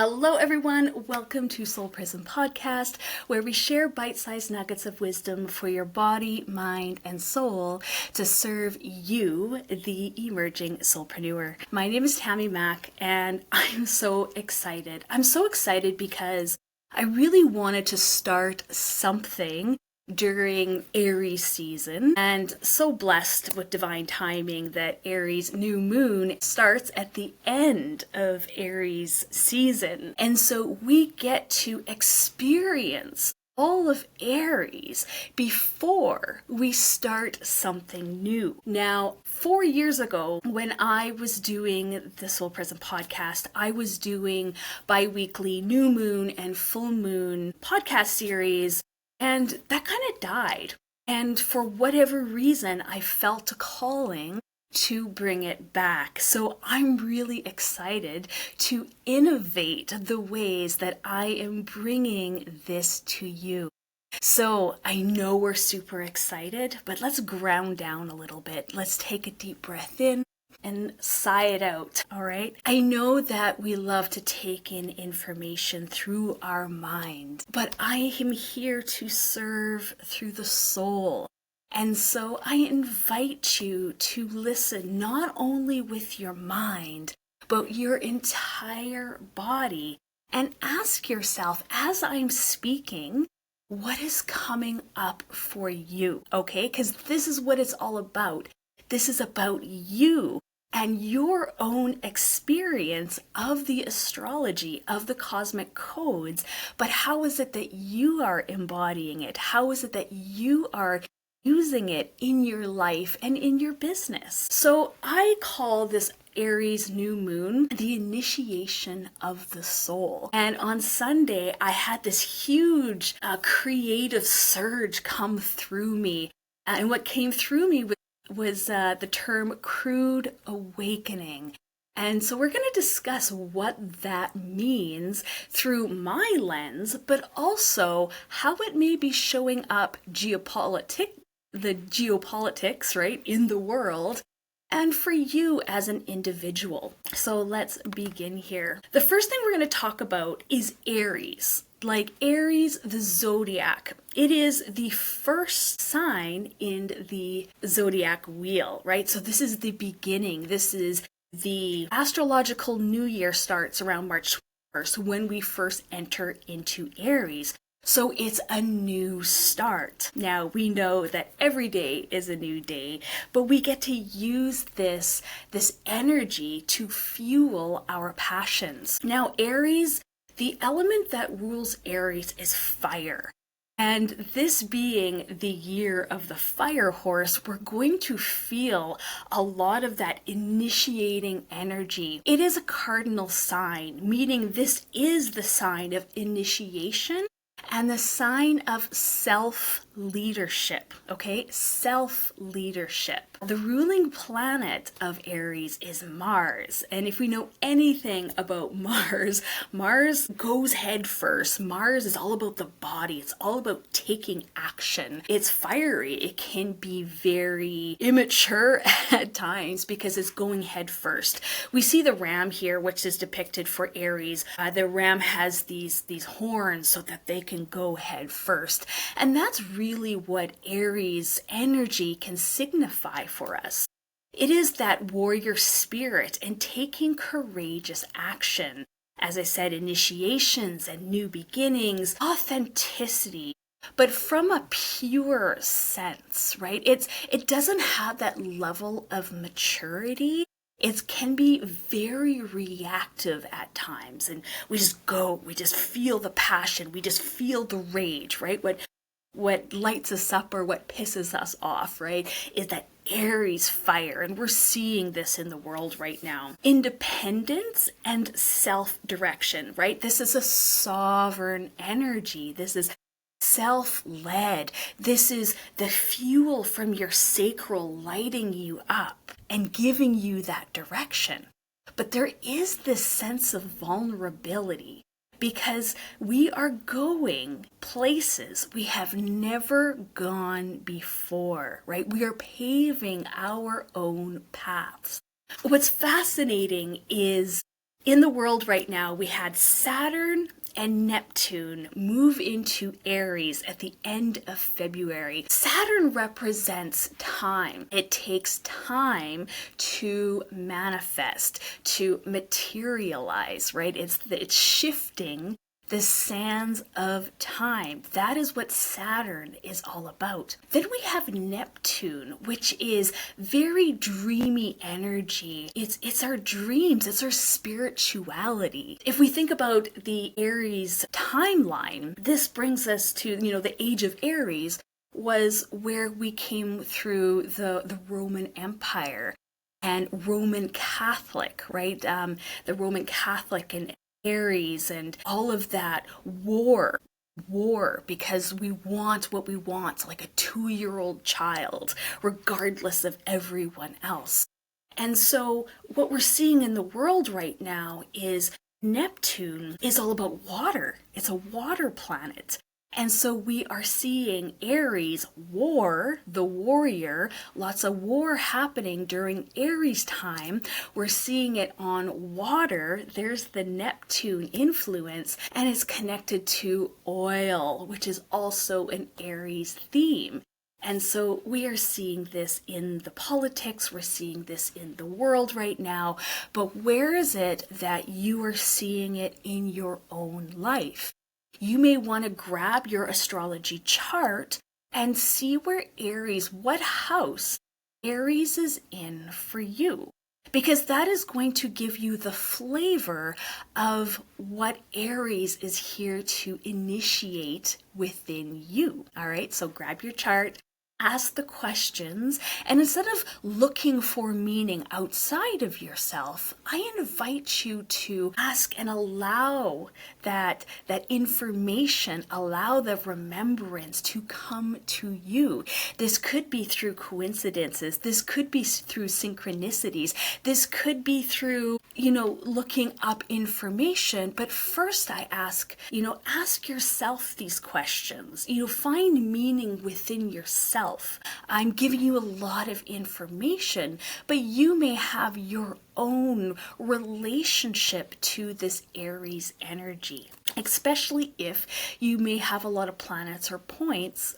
Hello everyone, welcome to Soulprism Podcast, where we share bite-sized nuggets of wisdom for your body, mind, and soul to serve you, the emerging soulpreneur. My name is Tammy Mack, and I'm so excited. I'm so excited because I really wanted to start something during Aries season, and so blessed with divine timing that Aries New Moon starts at the end of Aries season. And so we get to experience all of Aries before we start something new. Now, 4 years ago, when I was doing the Soulprism Podcast, I was doing bi-weekly new moon and full moon podcast series. And that kind of died. And for whatever reason, I felt a calling to bring it back. So I'm really excited to innovate the ways that I am bringing this to you. So I know we're super excited, but let's ground down a little bit. Let's take a deep breath in and sigh it out, all right? I know that we love to take in information through our mind, but I am here to serve through the soul. And so I invite you to listen not only with your mind, but your entire body, and ask yourself, as I'm speaking, what is coming up for you, okay? Because this is what it's all about. This is about you and your own experience of the astrology, of the cosmic codes. But how is it that you are embodying it? How is it that you are using it in your life and in your business? So I call this Aries New Moon the initiation of the soul. And on Sunday, I had this huge creative surge come through me. And what came through me was the term CRUDE AWAKENING. And so we're going to discuss what that means through my lens, but also how it may be showing up the geopolitics, right, in the world, and for you as an individual. So let's begin here. The first thing we're going to talk about is Aries. Like Aries, the zodiac. It is the first sign in the zodiac wheel, right? So this is the beginning. This is the astrological new year starts around March 1st when we first enter into Aries. So it's a new start. Now, we know that every day is a new day, but we get to use this energy to fuel our passions. Now, Aries, the element that rules Aries is fire. And this being the year of the fire horse, we're going to feel a lot of that initiating energy. It is a cardinal sign, meaning this is the sign of initiation and the sign of self-leadership, okay? Self-leadership. The ruling planet of Aries is Mars. And if we know anything about Mars, Mars goes head first. Mars is all about the body. It's all about taking action. It's fiery. It can be very immature at times because it's going head first. We see the ram here, which is depicted for Aries. The ram has these horns so that they can go head first. And that's really what Aries energy can signify for us. It is that warrior spirit and taking courageous action. As I said, initiations and new beginnings, authenticity, but from a pure sense, right? It doesn't have that level of maturity. It can be very reactive at times, and we just feel the passion, we just feel the rage, right? What lights us up or what pisses us off, right, is that Aries fire, and we're seeing this in the world right now. Independence and self-direction, right? This is a sovereign energy. This is self-led. This is the fuel from your sacral lighting you up and giving you that direction. But there is this sense of vulnerability because we are going places we have never gone before, right? We are paving our own paths. What's fascinating is In the world right now, we had Saturn and Neptune move into Aries at the end of February. Saturn represents time. It takes time to manifest, to materialize, right? It's shifting the sands of time. That is what Saturn is all about. Then we have Neptune, which is very dreamy energy. It's our dreams, it's our spirituality. If we think about the Aries timeline, this brings us to, the age of Aries was where we came through the Roman Empire and Roman Catholic, right? The Roman Catholic and Aries and all of that war because we want what we want, like a 2-year-old child, regardless of everyone else. And so what we're seeing in the world right now is Neptune is all about water. It's a water planet. And so we are seeing Aries, war, the warrior, lots of war happening during Aries time. We're seeing it on water. There's the Neptune influence, and it's connected to oil, which is also an Aries theme. And so we are seeing this in the politics, we're seeing this in the world right now, but where is it that you are seeing it in your own life? You may want to grab your astrology chart and see where Aries, what house Aries is in for you. Because that is going to give you the flavor of what Aries is here to initiate within you. All right, so grab your chart. Ask the questions, and instead of looking for meaning outside of yourself, I invite you to ask and allow that information, allow the remembrance to come to you. This could be through coincidences. This could be through synchronicities. This could be through, looking up information. But first I ask yourself these questions. Find meaning within yourself. I'm giving you a lot of information, but you may have your own relationship to this Aries energy, especially if you may have a lot of planets or points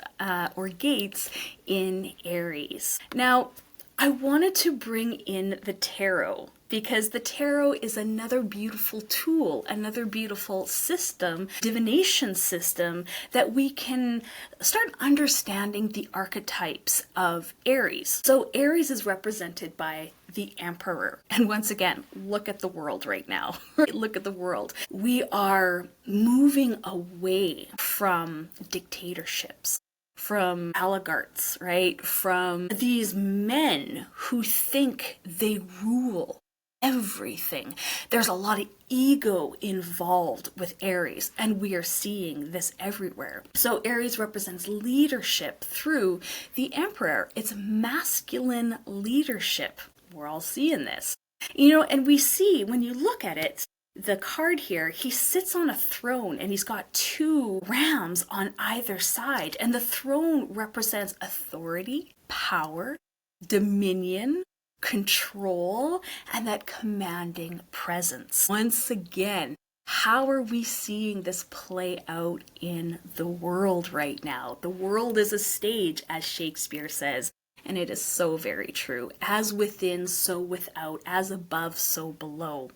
or gates in Aries. Now, I wanted to bring in the tarot because the tarot is another beautiful tool, another beautiful system, divination system, that we can start understanding the archetypes of Aries. So Aries is represented by the Emperor. And once again, look at the world right now. Look at the world. We are moving away from dictatorships, from oligarchs, right? From these men who think they rule everything. There's a lot of ego involved with Aries, and we are seeing this everywhere. So Aries represents leadership through the Emperor. It's masculine leadership. We're all seeing this. And we see, when you look at it, the card here, he sits on a throne and he's got 2 rams on either side. And the throne represents authority, power, dominion, control, and that commanding presence. Once again, how are we seeing this play out in the world right now? The world is a stage, as Shakespeare says, and it is so very true. As within, so without. As above, so below.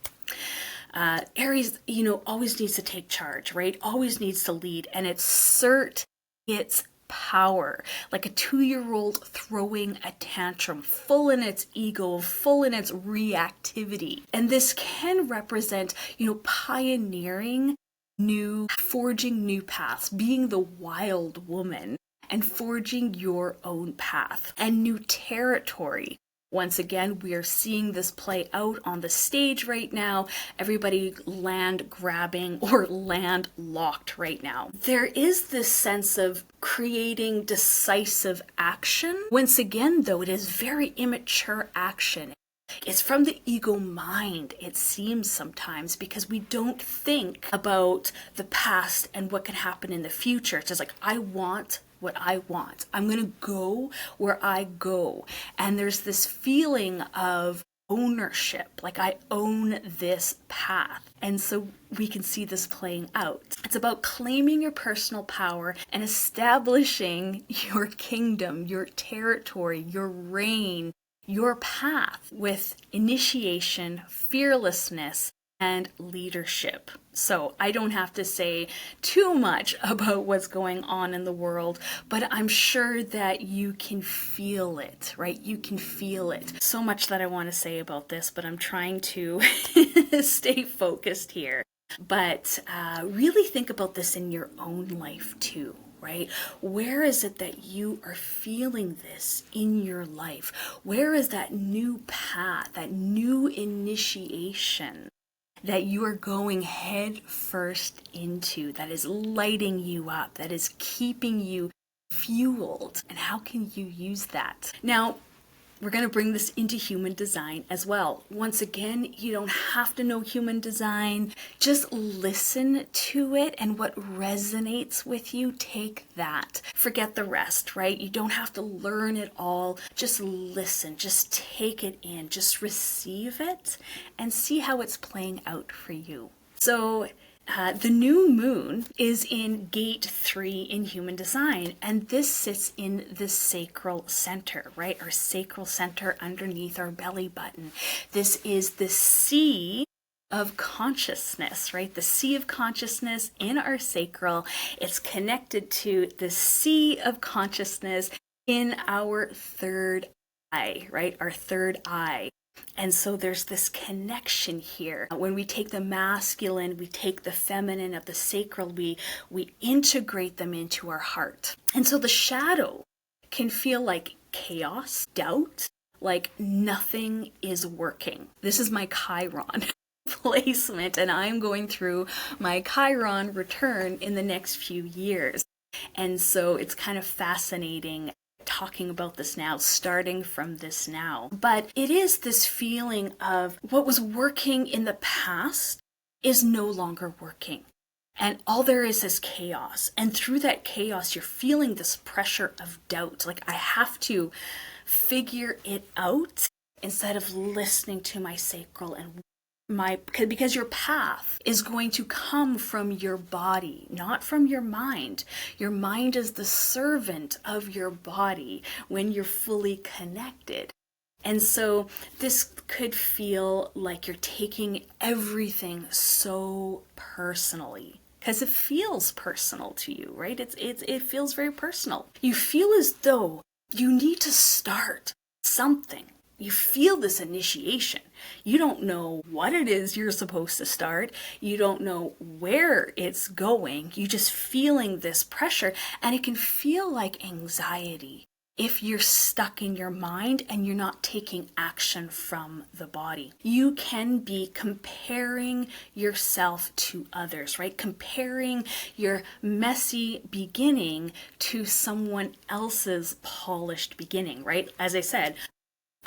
Aries, always needs to take charge, right? Always needs to lead, and assert its power, like a 2-year-old throwing a tantrum, full in its ego, full in its reactivity. And this can represent, pioneering forging new paths, being the wild woman and forging your own path and new territory. Once again, we are seeing this play out on the stage right now. Everybody land grabbing or land locked right now. There is this sense of creating decisive action. Once again, though, it is very immature action. It's from the ego mind, it seems sometimes, because we don't think about the past and what can happen in the future. It's just like, I want what I want. I'm going to go where I go. And there's this feeling of ownership, like I own this path. And so we can see this playing out. It's about claiming your personal power and establishing your kingdom, your territory, your reign, your path with initiation, fearlessness, and leadership. So I don't have to say too much about what's going on in the world, but I'm sure that you can feel it, right? You can feel it. So much that I want to say about this, but I'm trying to stay focused here. But really think about this in your own life too. Right? Where is it that you are feeling this in your life? Where is that new path, that new initiation that you are going head first into, that is lighting you up, that is keeping you fueled? And how can you use that? Now, we're going to bring this into human design as well. Once again, you don't have to know human design. Just listen to it, and what resonates with you, take that. Forget the rest, right? You don't have to learn it all. Just listen, just take it in, just receive it and see how it's playing out for you. So, the new moon is in gate 3 in human design, and this sits in the sacral center, right? Our sacral center underneath our belly button. This is the sea of consciousness, right? The sea of consciousness in our sacral. It's connected to the sea of consciousness in our third eye, right? Our third eye. And so there's this connection here. When we take the masculine, we take the feminine of the sacral, we integrate them into our heart. And so the shadow can feel like chaos, doubt, like nothing is working. This is my Chiron placement, and I'm going through my Chiron return in the next few years. And so it's kind of fascinating talking about this now, starting from this now. But it is this feeling of what was working in the past is no longer working. And all there is chaos. And through that chaos, you're feeling this pressure of doubt. Like, I have to figure it out instead of listening to my sacral and because your path is going to come from your body, not from your mind. Your mind is the servant of your body when you're fully connected. And so this could feel like you're taking everything so personally, because it feels personal to you, right? It feels very personal. You feel as though you need to start something. You feel this initiation. You don't know what it is you're supposed to start. You don't know where it's going. You're just feeling this pressure, and it can feel like anxiety if you're stuck in your mind and you're not taking action from the body. You can be comparing yourself to others, right? Comparing your messy beginning to someone else's polished beginning, right? As I said,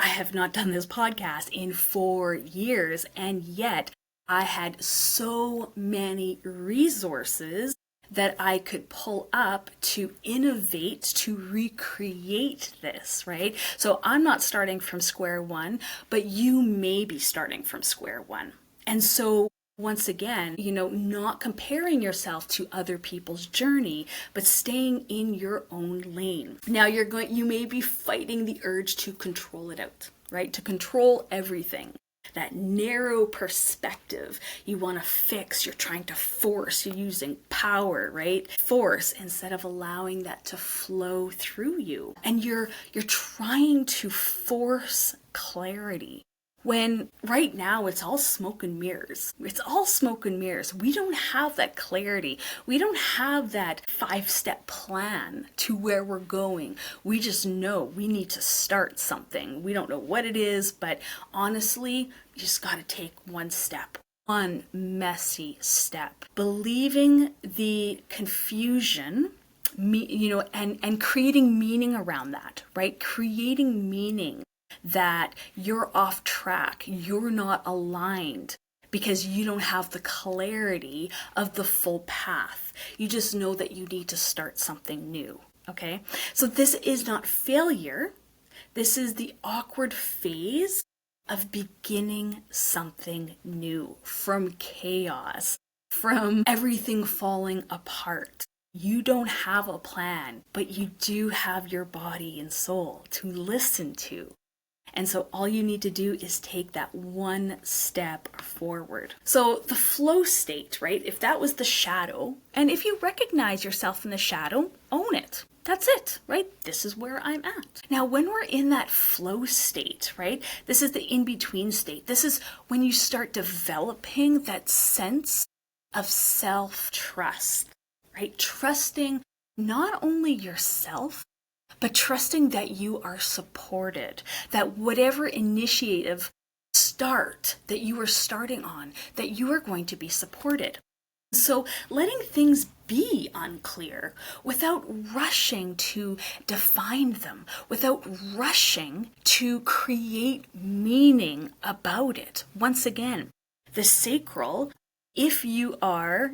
I have not done this podcast in 4 years, and yet I had so many resources that I could pull up to innovate, to recreate this, right? So I'm not starting from square one, but you may be starting from square one. And so once again, not comparing yourself to other people's journey, but staying in your own lane. Now you may be fighting the urge to control it out, right? To control everything. That narrow perspective, you want to fix, you're trying to force, you're using power, right? Force instead of allowing that to flow through you. And you're trying to force clarity. When right now it's all smoke and mirrors. It's all smoke and mirrors. We don't have that clarity. We don't have that 5-step plan to where we're going. We just know we need to start something. We don't know what it is, but honestly, you just got to take one step. One messy step. Believing the confusion, and creating meaning around that, right? Creating meaning that you're off track, you're not aligned because you don't have the clarity of the full path. You just know that you need to start something new, okay? So this is not failure. This is the awkward phase of beginning something new from chaos, from everything falling apart. You don't have a plan, but you do have your body and soul to listen to. And so all you need to do is take that one step forward. So the flow state, right? If that was the shadow, and if you recognize yourself in the shadow, own it. That's it, right? This is where I'm at. Now, when we're in that flow state, right? This is the in-between state. This is when you start developing that sense of self-trust, right? Trusting not only yourself, but trusting that you are supported, that whatever initiative start that you are starting on, that you are going to be supported. So letting things be unclear without rushing to define them, without rushing to create meaning about it. Once again, the sacral, if you are,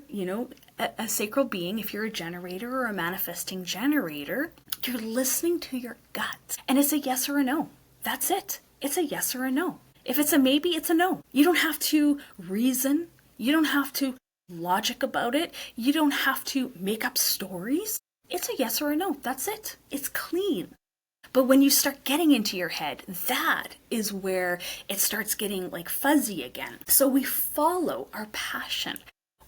a sacral being, if you're a generator or a manifesting generator, you're listening to your gut. And it's a yes or a no. That's it. It's a yes or a no. If it's a maybe, it's a no. You don't have to reason. You don't have to logic about it. You don't have to make up stories. It's a yes or a no. That's it. It's clean. But when you start getting into your head, that is where it starts getting like fuzzy again. So we follow our passion.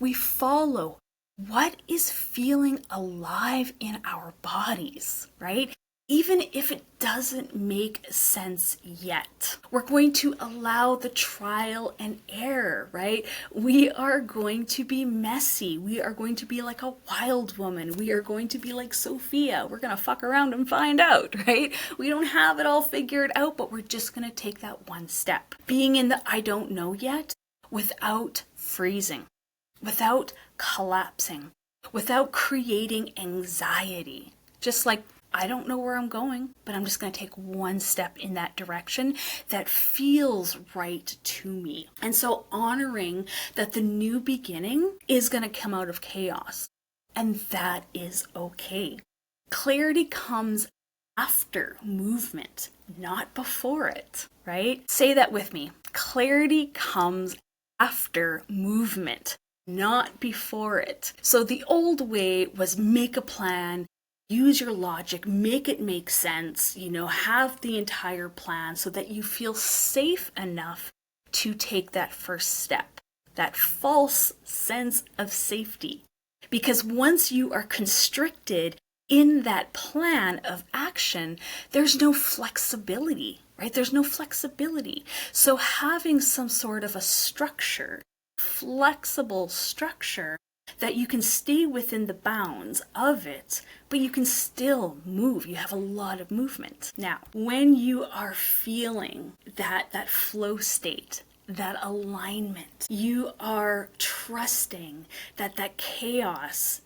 We follow what is feeling alive in our bodies, right? Even if it doesn't make sense yet. We're going to allow the trial and error, right? We are going to be messy. We are going to be like a wild woman. We are going to be like Sophia. We're going to fuck around and find out, right? We don't have it all figured out, but we're just going to take that one step. Being in the I don't know yet without freezing, without collapsing, without creating anxiety. Just like, I don't know where I'm going, but I'm just going to take one step in that direction that feels right to me. And so honoring that the new beginning is going to come out of chaos, and that is okay. Clarity comes after movement, not before it, right? Say that with me. Clarity comes after movement, not before it. So the old way was make a plan, use your logic, make it make sense, have the entire plan so that you feel safe enough to take that first step, that false sense of safety. Because once you are constricted in that plan of action, there's no flexibility, right? There's no flexibility. So having some sort of a structure, flexible structure, that you can stay within the bounds of it, but you can still move. You have a lot of movement. Now, when you are feeling that flow state, that alignment, you are trusting that chaos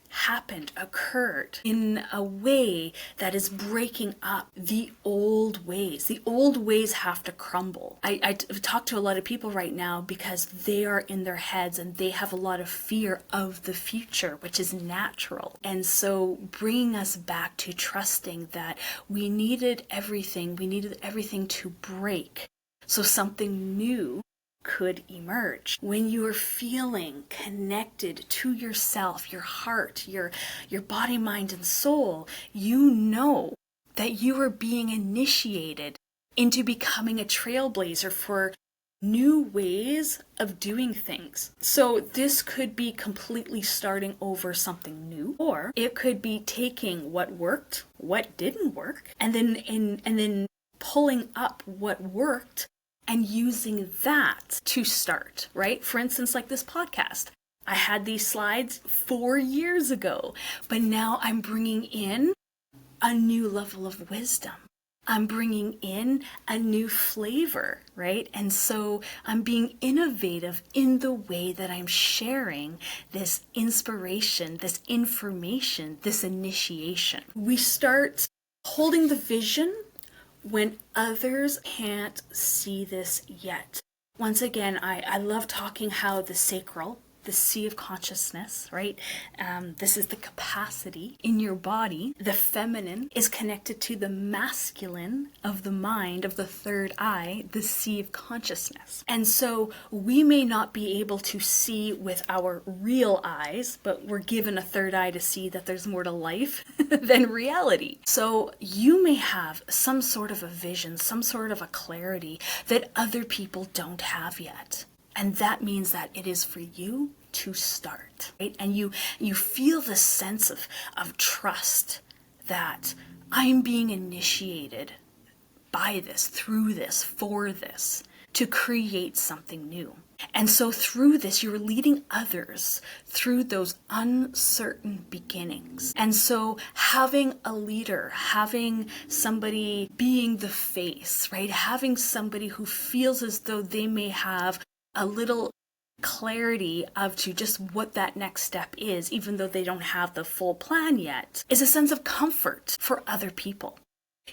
occurred in a way that is breaking up the old ways. The old ways have to crumble. I talk to a lot of people right now because they are in their heads and they have a lot of fear of the future, which is natural. And so bringing us back to trusting that we needed everything to break so something new could emerge. When you are feeling connected to yourself, your heart, your body, mind, and soul, you know that you are being initiated into becoming a trailblazer for new ways of doing things. So this could be completely starting over something new, or it could be taking what worked, what didn't work, and then pulling up what worked and using that to start, right? For instance, like this podcast. I had these slides 4 years ago, but now I'm bringing in a new level of wisdom. I'm bringing in a new flavor, right? And so I'm being innovative in the way that I'm sharing this inspiration, this information, this initiation. We start holding the vision when others can't see this yet. Once again, I love talking how the sacral, the sea of consciousness, right? This is the capacity in your body. The feminine is connected to the masculine of the mind, of the third eye, the sea of consciousness. And so we may not be able to see with our real eyes, but we're given a third eye to see that there's more to life than reality. So you may have some sort of a vision, some sort of a clarity that other people don't have yet. And that means that it is for you to start, right? And you feel this sense of trust that I'm being initiated by this, through this, for this, to create something new. And so through this, you're leading others through those uncertain beginnings. And so having a leader, having somebody being the face, right? Having somebody who feels as though they may have a little clarity of to just what that next step is, even though they don't have the full plan yet, is a sense of comfort for other people.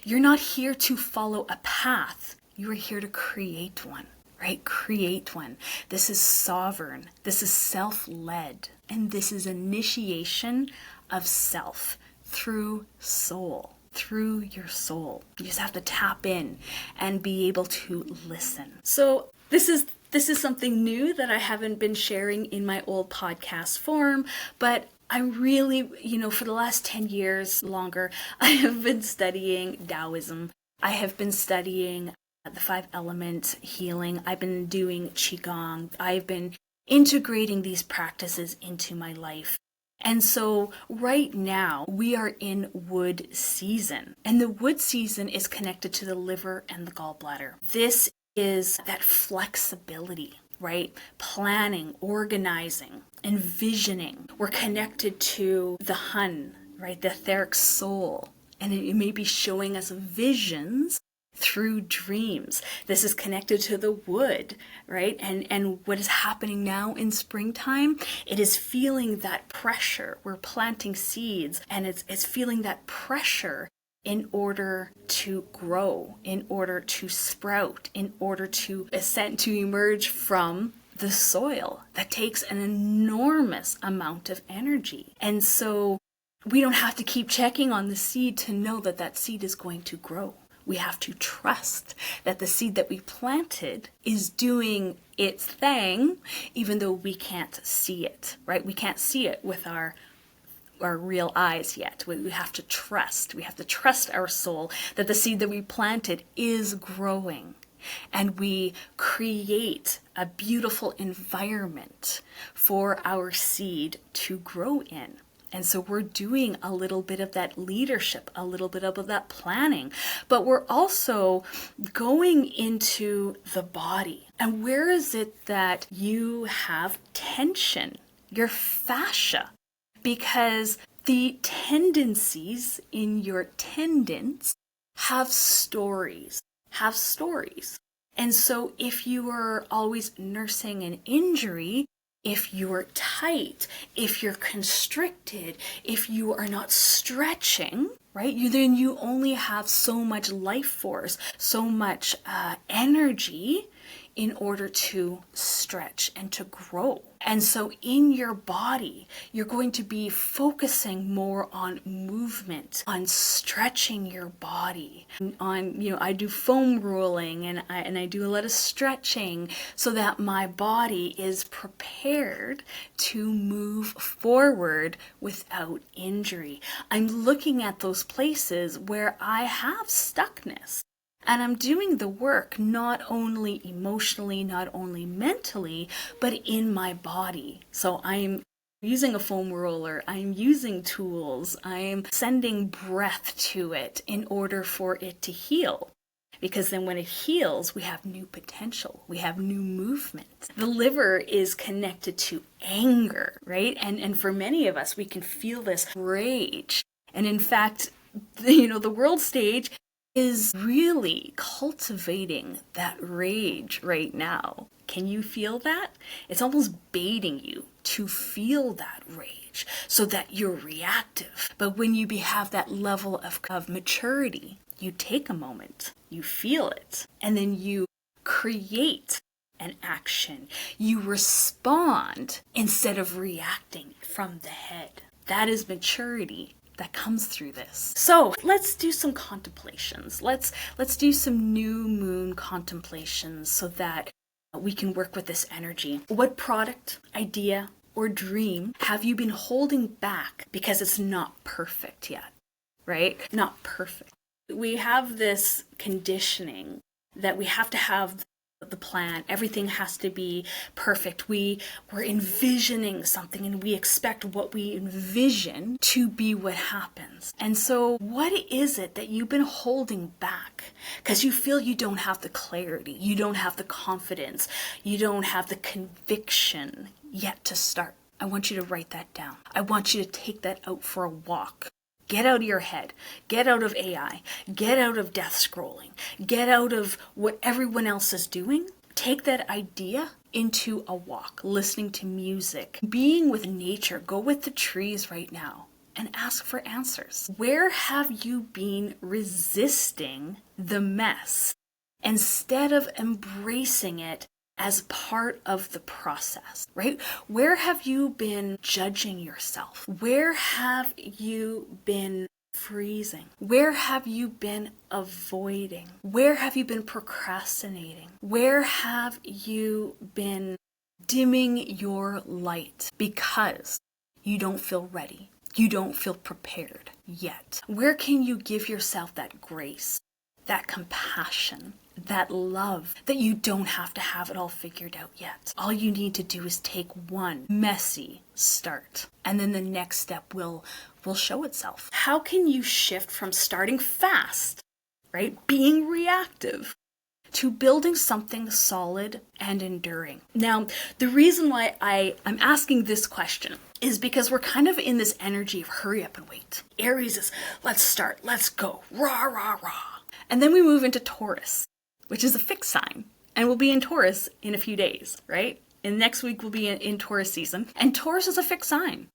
You're not here to follow a path. You are here to create one, right? Create one. This is sovereign. This is self-led. And this is initiation of self through soul, through your soul. You just have to tap in and be able to listen. So this is something new that I haven't been sharing in my old podcast form, but I'm really, for the last 10 years longer, I have been studying Taoism. I have been studying the 5-element healing. I've been doing Qigong. I've been integrating these practices into my life. And so right now we are in wood season, and the wood season is connected to the liver and the gallbladder. This is that flexibility, right? Planning, organizing, envisioning. We're connected to the Hun, right? The etheric soul. And it may be showing us visions through dreams. This is connected to the wood, right? And what is happening now in springtime, it is feeling that pressure. We're planting seeds, and it's feeling that pressure in order to grow, in order to sprout, in order to ascend, to emerge from the soil. That takes an enormous amount of energy. And so we don't have to keep checking on the seed to know that that seed is going to grow. We have to trust that the seed that we planted is doing its thing, even though we can't see it, right? We can't see it with our real eyes yet. We have to trust. We have to trust our soul that the seed that we planted is growing. And we create a beautiful environment for our seed to grow in. And so we're doing a little bit of that leadership, a little bit of that planning, but we're also going into the body. And where is it that you have tension? Your fascia. Because the tendencies in your tendons have stories. And so if you are always nursing an injury, if you're tight, if you're constricted, if you are not stretching, right, then you only have so much life force, so much energy in order to stretch and to grow. And so in your body, you're going to be focusing more on movement, on stretching your body, on, I do foam rolling and I do a lot of stretching so that my body is prepared to move forward without injury. I'm looking at those places where I have stuckness. And I'm doing the work not only emotionally, not only mentally, but in my body. So I'm using a foam roller, I'm using tools, I'm sending breath to it in order for it to heal. Because then when it heals, we have new potential, we have new movement. The liver is connected to anger, right? And for many of us, we can feel this rage. And in fact, the world stage is really cultivating that rage right now. Can you feel that? It's almost baiting you to feel that rage so that you're reactive. But when you have that level of maturity, you take a moment, you feel it, and then you create and action. You respond instead of reacting from the head. That is maturity that comes through this. So let's do some contemplations. Let's do some new moon contemplations so that we can work with this energy. What product, idea, or dream have you been holding back because it's not perfect yet, right? Not perfect. We have this conditioning that we have to have the plan. Everything has to be perfect. We're envisioning something and we expect what we envision to be what happens. And so what is it that you've been holding back? Because you feel you don't have the clarity, you don't have the confidence, you don't have the conviction yet to start. I want you to write that down. I want you to take that out for a walk. Get out of your head. Get out of AI. Get out of death scrolling. Get out of what everyone else is doing. Take that idea into a walk, listening to music, being with nature. Go with the trees right now and ask for answers. Where have you been resisting the mess instead of embracing it as part of the process, right? Where have you been judging yourself? Where have you been freezing? Where have you been avoiding? Where have you been procrastinating? Where have you been dimming your light because you don't feel ready? You don't feel prepared yet. Where can you give yourself that grace, that compassion, that love, that you don't have to have it all figured out yet? All you need to do is take one messy start, and then the next step will show itself. How can you shift from starting fast, right, being reactive, to building something solid and enduring? Now, the reason why I'm asking this question is because we're kind of in this energy of hurry up and wait. Aries is, let's start, let's go, rah, rah, rah. And then we move into Taurus, which is a fixed sign, and we'll be in Taurus in a few days, right? And next week we'll be in Taurus season. And Taurus is a fixed sign.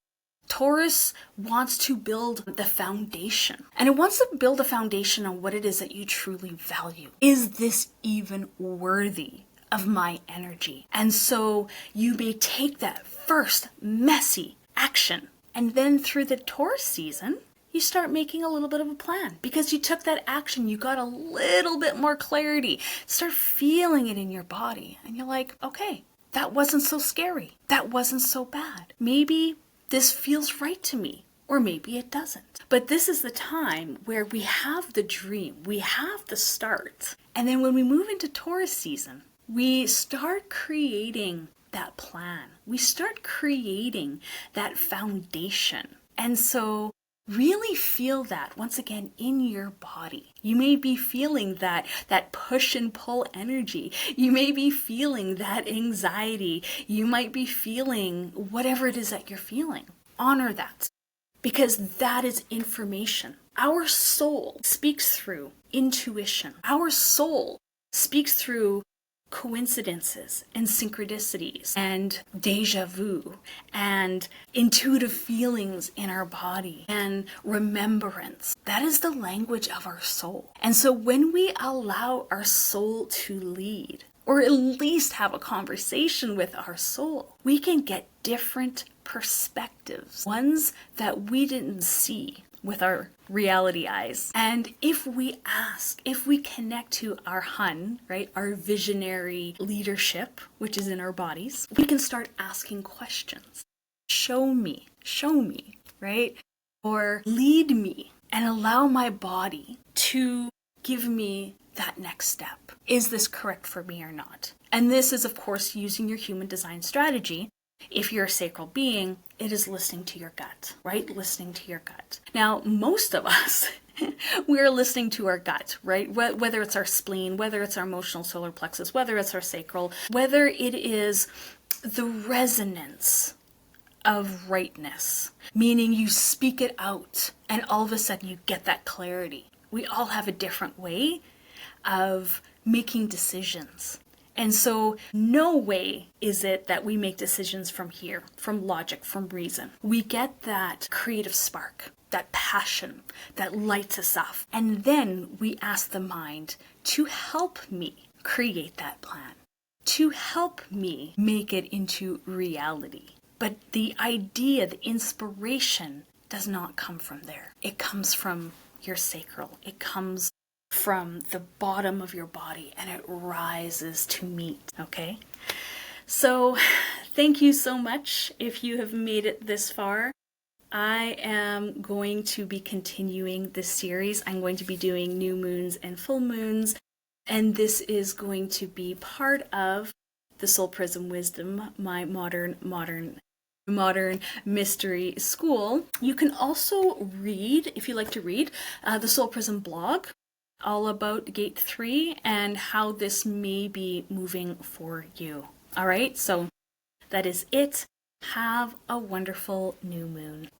Taurus wants to build the foundation. And it wants to build a foundation on what it is that you truly value. Is this even worthy of my energy? And so you may take that first messy action. And then through the Taurus season, you start making a little bit of a plan because you took that action. You got a little bit more clarity. Start feeling it in your body. And you're like, okay, that wasn't so scary. That wasn't so bad. Maybe this feels right to me, or maybe it doesn't. But this is the time where we have the dream. We have the start. And then when we move into Taurus season, we start creating that plan. We start creating that foundation. And so really feel that once again in your body. You may be feeling that push and pull energy. You may be feeling that anxiety. You might be feeling whatever it is that you're feeling. Honor that, because that is information. Our soul speaks through intuition. Our soul speaks through coincidences and synchronicities and deja vu and intuitive feelings in our body and remembrance. That is the language of our soul. And so when we allow our soul to lead, or at least have a conversation with our soul, we can get different perspectives, ones that we didn't see with our reality eyes. And if we ask, if we connect to our hun, right, our visionary leadership, which is in our bodies, we can start asking questions. Show me, right? Or lead me and allow my body to give me that next step. Is this correct for me or not? And this is, of course, using your human design strategy. If you're a sacral being, it is listening to your gut, right? Listening to your gut. Now, most of us, we're listening to our gut, right? Whether it's our spleen, whether it's our emotional solar plexus, whether it's our sacral, whether it is the resonance of rightness, meaning you speak it out and all of a sudden you get that clarity. We all have a different way of making decisions. And so no way is it that we make decisions from here, from logic, from reason. We get that creative spark, that passion that lights us up. And then we ask the mind to help me create that plan. to help me make it into reality. But the idea, the inspiration does not come from there. It comes from your sacral. It comes from the bottom of your body and it rises to meet, okay? So thank you so much if you have made it this far. I am going to be continuing this series. I'm going to be doing new moons and full moons, and this is going to be part of the Soulprism Wisdom, my modern mystery school. You can also read, if you like to read, the Soulprism blog, all about Gate 3 and how this may be moving for you. All right, so that is it. Have a wonderful new moon.